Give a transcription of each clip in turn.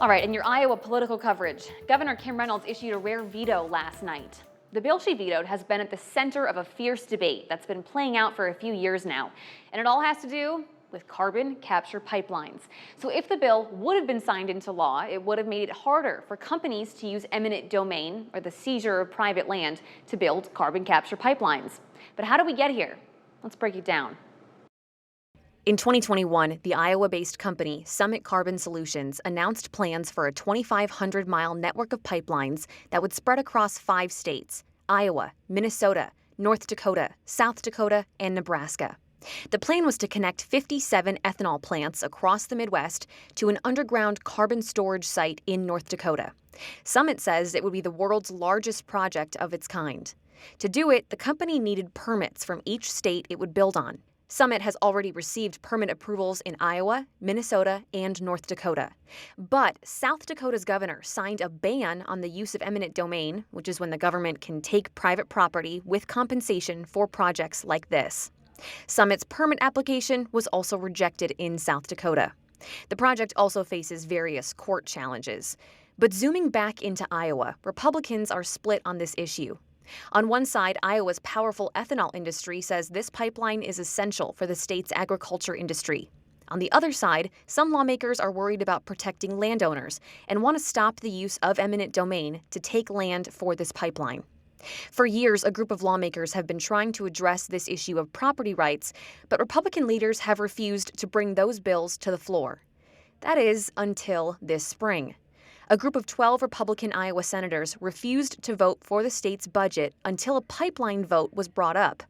All right, in your Iowa political coverage, Governor Kim Reynolds issued a rare veto last night. The bill she vetoed has been at the center of a fierce debate that's been playing out for a few years now, and it all has to do with carbon capture pipelines. So if the bill would have been signed into law, it would have made it harder for companies to use eminent domain, or the seizure of private land, to build carbon capture pipelines. But how do we get here? Let's break it down. In 2021, the Iowa-based company Summit Carbon Solutions announced plans for a 2,500-mile network of pipelines that would spread across 5 states: Iowa, Minnesota, North Dakota, South Dakota, and Nebraska. The plan was to connect 57 ethanol plants across the Midwest to an underground carbon storage site in North Dakota. Summit says it would be the world's largest project of its kind. To do it, the company needed permits from each state it would build on. Summit has already received permit approvals in Iowa, Minnesota, and North Dakota. But South Dakota's governor signed a ban on the use of eminent domain, which is when the government can take private property with compensation for projects like this. Summit's permit application was also rejected in South Dakota. The project also faces various court challenges. But zooming back into Iowa, Republicans are split on this issue. On one side, Iowa's powerful ethanol industry says this pipeline is essential for the state's agriculture industry. On the other side, some lawmakers are worried about protecting landowners and want to stop the use of eminent domain to take land for this pipeline. For years, a group of lawmakers have been trying to address this issue of property rights, but Republican leaders have refused to bring those bills to the floor. That is, until this spring. A group of 12 Republican Iowa senators refused to vote for the state's budget until a pipeline vote was brought up.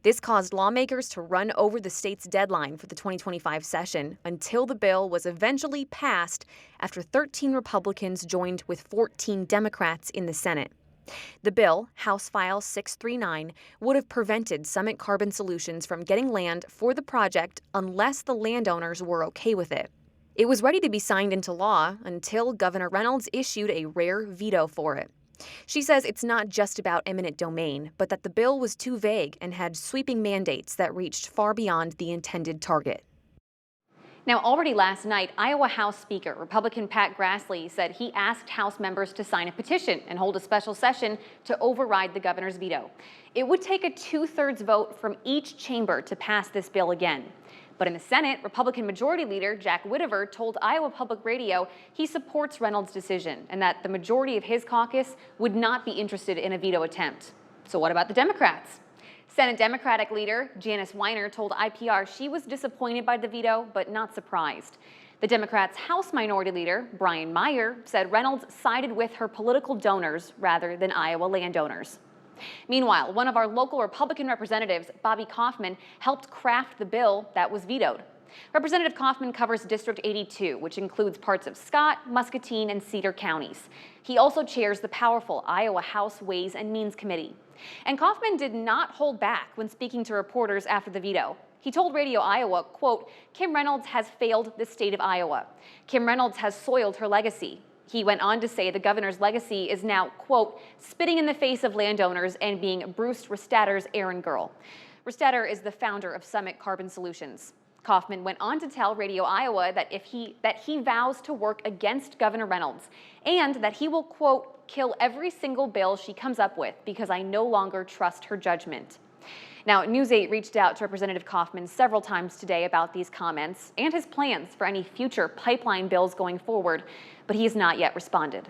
This caused lawmakers to run over the state's deadline for the 2025 session until the bill was eventually passed after 13 Republicans joined with 14 Democrats in the Senate. The bill, House File 639, would have prevented Summit Carbon Solutions from getting land for the project unless the landowners were okay with it. It was ready to be signed into law until Governor Reynolds issued a rare veto for it. She says it's not just about eminent domain, but that the bill was too vague and had sweeping mandates that reached far beyond the intended target. Now, already last night, Iowa House Speaker Republican Pat Grassley said he asked House members to sign a petition and hold a special session to override the governor's veto. It would take a 2/3 vote from each chamber to pass this bill again. But in the Senate, Republican Majority Leader Jack Whittiver told Iowa Public Radio he supports Reynolds' decision and that the majority of his caucus would not be interested in a veto attempt. So what about the Democrats? Senate Democratic leader Janice Weiner told IPR she was disappointed by the veto, but not surprised. The Democrats' House Minority Leader, Brian Meyer, said Reynolds sided with her political donors rather than Iowa landowners. Meanwhile, one of our local Republican representatives, Bobby Kaufmann, helped craft the bill that was vetoed. Representative Kaufmann covers District 82, which includes parts of Scott, Muscatine, and Cedar counties. He also chairs the powerful Iowa House Ways and Means Committee. And Kaufmann did not hold back when speaking to reporters after the veto. He told Radio Iowa, quote, "Kim Reynolds has failed the state of Iowa. Kim Reynolds has soiled her legacy." He went on to say the governor's legacy is now, quote, "spitting in the face of landowners and being Bruce Restadter's errand girl." Restadter is the founder of Summit Carbon Solutions. Kaufmann went on to tell Radio Iowa that he vows to work against Governor Reynolds and that he will, quote, "kill every single bill she comes up with because I no longer trust her judgment." Now, News 8 reached out to Representative Kaufmann several times today about these comments and his plans for any future pipeline bills going forward, but he has not yet responded.